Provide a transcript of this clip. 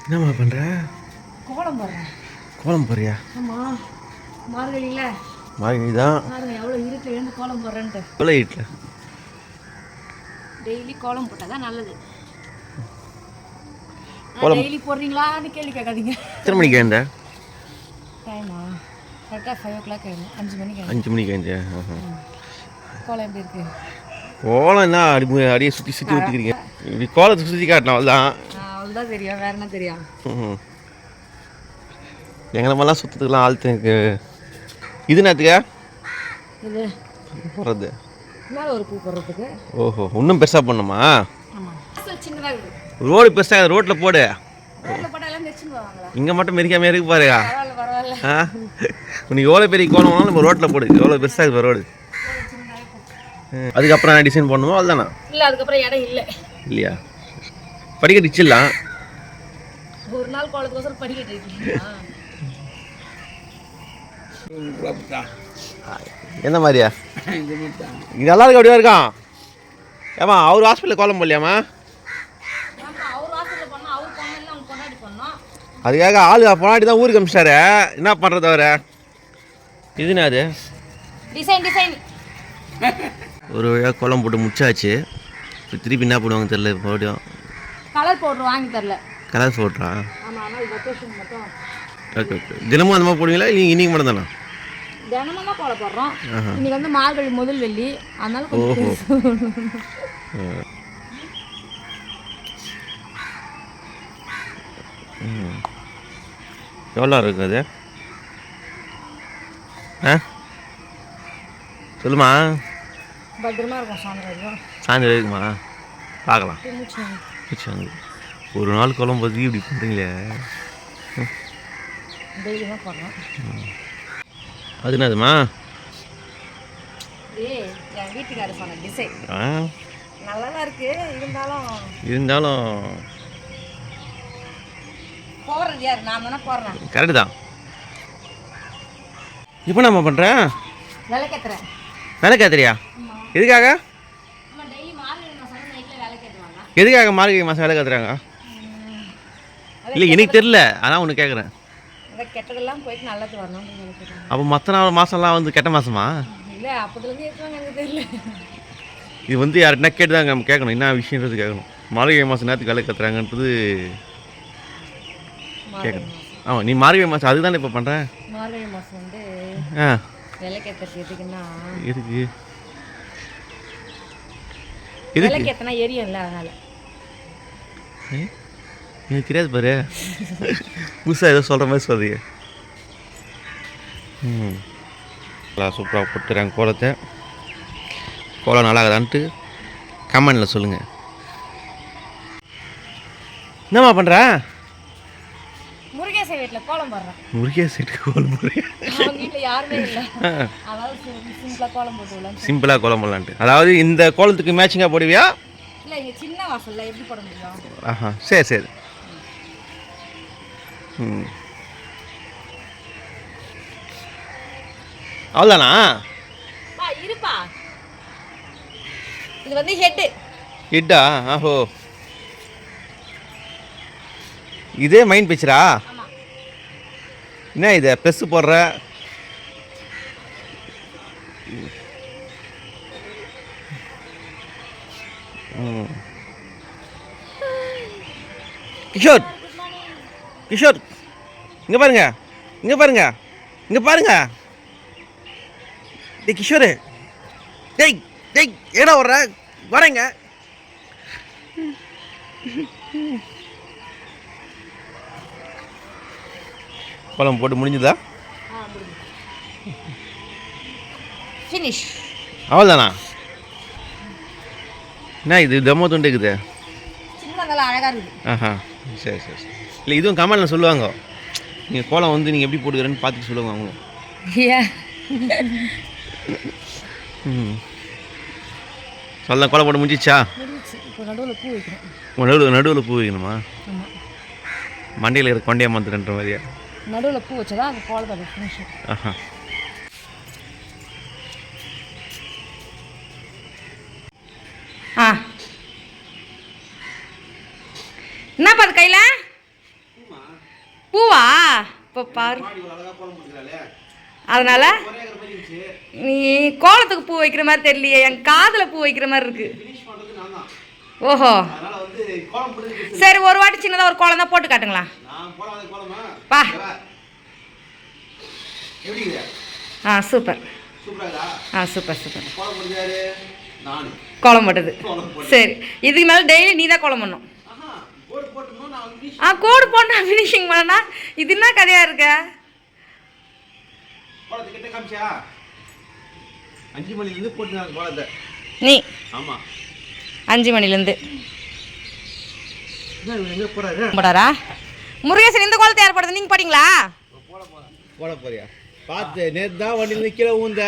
என்னம்மா பண்ணுற? கோலம் போடுறேன். கோலம் போறியா? ஆமாம், மார்கழியில். மார்கழி தான். பாருங்க எவ்வளோ இருட்டில் எழுந்து கோலம் போடுறேன்ட்டு. எவ்வளோ இருட்டில்? டெய்லி கோலம் போட்டால் தான் நல்லது. கோலம் டெய்லி போடுறீங்களான்னு கேள்வி கேட்காதீங்க. எத்தனை மணிக்கு எழுந்த? டைமா கரெக்டாக 5 o'clock எழுந்தேன். 5 மணிக்கு. 5 மணிக்கு எழுந்த. கோலம் எப்படி இருக்கு? கோலம் என்ன அடியே சுற்றி சுற்றி ஊற்றிக்கிறீங்க. இப்படி கோலத்தை சுற்றி காட்டினா அவ்வளோதான். அவ்வளோதான் தெரியும், வேறு என்ன தெரியும்? எங்களை மாதிரிலாம் சுற்றத்துக்குலாம் ஆழ்த்துக்கு இது நேரத்துக்கா இது போடுறது மேலே ஒரு பூ போடுறதுக்கு. ஓஹோ, இன்னும் பெருசாக பண்ணுமா? ஆமாம், சின்னதாக இருக்குது. ரோடு பெருசாக ரோட்டில் போடு. ரோட்டில் போட்டால் எல்லாம் மெரிச்சுன்னு போவாங்களா? இங்கே மட்டும் மெரிக்காம இருக்கு பாருங்க. பரவாயில்ல பரவாயில்ல. உனக்கு எவ்வளோ பெரிய கோலம் நம்ம ரோட்டில் போடு. எவ்வளோ பெருசாக இருக்குது ரோடு. அதுக்கப்புறம் நான் டிசைன் பண்ணுவோம் அவ்வளோதானா? இல்லை, அதுக்கப்புறம் இடம் இல்லை. இல்லையா? படிக்கட்டு வச்சிடலாம். ஒரு நாள் கோலத்துக்கோசரம் படிக்கட்டு இருக்கீங்களா? எந்த மாதிரியா? இங்கே நல்லா இருக்கு. அப்படியே இருக்கான். ஏமா அவர் ஹாஸ்பிட்டலில் கோலம் போடலையாம்மா? அதுக்காக ஆளு பொன்னாடி தான் ஊருக்கு அமிச்சிட்டாரு. என்ன பண்ணுறது அவரை? இதுனா அது டிசைன் டிசைன் ஒரு வழியாக கோலம் போட்டு முடிச்சாச்சு. இப்போ திருப்பி என்ன பண்ணுவாங்க தெரியல. மறுபடியும் கலர் பவுடர் வாங்கி தரல. கலர் போட்டுறா? ஆமாம், ஆனால் டெக்கரேஷன் மட்டும். Okay okay. தினமும் அந்த மாதிரி போடுவீங்களா இல்லை இன்னைக்கு மட்டும் தானே? தினமும் தான் கோலம் போடுறோம். இன்னைக்கு வந்து மார்கழி முதல் வெள்ளி, அதனால ஓஹோ. எவ்வளோ இருக்குது அது? ஆ சொல்லுமா. பத்திரமா இருக்கும். சாயந்தரம் சாயந்தரம் இருக்குமா? பார்க்கலாம். மூச்சு ஒரு நாள் குழம்பு போது இப்படி பண்ணுறீங்களே. டெய்லியுமே போடுறோம். அது என்னதுமா? என் வீட்டுக்காரர் சொன்ன டிசைன் நல்லா தான் இருக்கு. இருந்தாலும் போடுறது யார்? நான் தானே போடுறேன். கரெக்டு தான். இப்போ நம்ம பண்ணுறேன் விளக்கேத்துறேன். விளக்கேத்துறியா? எதுக்காக? எதுக்காக மார்கழி மாதம் விளக்கேத்துறாங்க? இல்லை எனக்கு தெரில, அதான் ஒன்று கேட்குறேன். கெட்டதெல்லாம் போயிட்டு நல்லது வரணும். அப்போ மற்ற நாள் மாதம்லாம் வந்து கெட்ட மாதமா? இல்லை, அப்போதுலேருந்து ஏற்றுவாங்க, எனக்கு தெரியல. இது வந்து யாருன்னா கேட்டு தான் நம்ம கேட்கணும். என்ன விஷயன்றது கேட்கணும். மார்கழி மாதம் நேரத்துக்கு விளக்கேத்துறாங்கன்றது கேட்கணும். ஆமாம், நீ மார்கழி மாதம் அதுதானே இப்போ பண்ணுறேன். மார்கழி மாதம் வந்து விளக்கேற்றுறது எதுக்குன்னா, எதுக்கு விளக்கேற்றினா எரியும்ல, அதனால. எனக்கு தெரியாது பாரு. புதுசாக ஏதோ சொல்கிற மாதிரி சொல்கிறீங்க. சூப்பராக போட்டுறாங்க கோலத்தை. கோலம் நல்லாகுதான்ட்டு கமெண்டில் சொல்லுங்கள். என்னம்மா பண்ணுற? முருகேசை வீட்டில் கோலம் போடுறேன். முருகேசை வீட்டுக்கு கோலம் போடுறேன். அவங்க வீட்டில் யாருமே இல்லை, அதாவது சிம்பிளாக கோலம் போட்டுவிடலாம். சிம்பிளாக கோலம் போடலான்ட்டு. அதாவது இந்த கோலத்துக்கு மேட்சிங்காக போடுவியா? இல்லை, இங்கே சின்ன வாசலில் எப்படி போட முடியும்? ஆஹா, சரி சரி. அவ்வளோதானா? இருப்பா, இது வந்து ஹெட்டா? ஆஹோ, இதே மைண்ட் பிக்சரா? என்ன இது ப்ளஸ் போடுற? கிஷோர் கிஷோர், இங்கே பாருங்க, இங்கே பாருங்க, இங்கே பாருங்க. டேய் கிஷோரு, டேய் டேய் ஏடா வர்ற? வரேங்க. கோலம் போட்டு முடிஞ்சுதா? ஃபினிஷ். அவ்வளோதானா? என்ன இது தம்ம துண்டு இருக்குது? சின்னதெல்லாம் அழகாக இருக்குது. ஆஹா, சரி சரி சரி. இல்லை, இதுவும் கமெண்டில் சொல்லுவாங்க. நீங்கள் கோலம் வந்து நீங்கள் எப்படி போட்டுக்கிறேன்னு பார்த்துட்டு சொல்லுவாங்க அவங்களும். சொல்லலாம். கோலம் போட்டு முடிஞ்சிச்சா? இப்போ நடுவில் பூ வைக்கணும். நடுவில் பூ வைக்கணுமா? மண்டையில் இருக்கிற கொண்டையை மாத்துறன்ற மாதிரியா? நடுவில் பூ வச்சதா அந்த கோலத்தோட ஃபினிஷ். ஆஹா. என்னப்பா அது கையில்? பூவா இப்போ பாரு. அதனால நீ கோலத்துக்கு பூ வைக்கிற மாதிரி தெரியலையே, என் காதில் பூ வைக்கிற மாதிரி இருக்கு. ஓஹோ, சரி ஒரு வாட்டி சின்னதாக ஒரு கோலம் தான் போட்டு காட்டுங்களா? பா ஆ சூப்பர். Super super. கோலம் போட்டது சரி. இதுக்கு மேலே டெய்லி நீ தான் கோலம் பண்ணும். கோடு போட்டு ஃபினிஷிங் பண்ணா இது என்ன கதையாக இருக்க? 5 மணிலேருந்து போட்டுருக்காங்க கோலத்தை. நீ ஆமாம் 5 மணிலேருந்து எங்கே போகிறாரு போடாரா? முருகேசன் இந்த கோலத்தை யார் போடுறது? நீங்கள் போட்டிங்களா? போட போறியா? பார்த்து நேற்று தான் வண்டியில் கீழே ஊந்த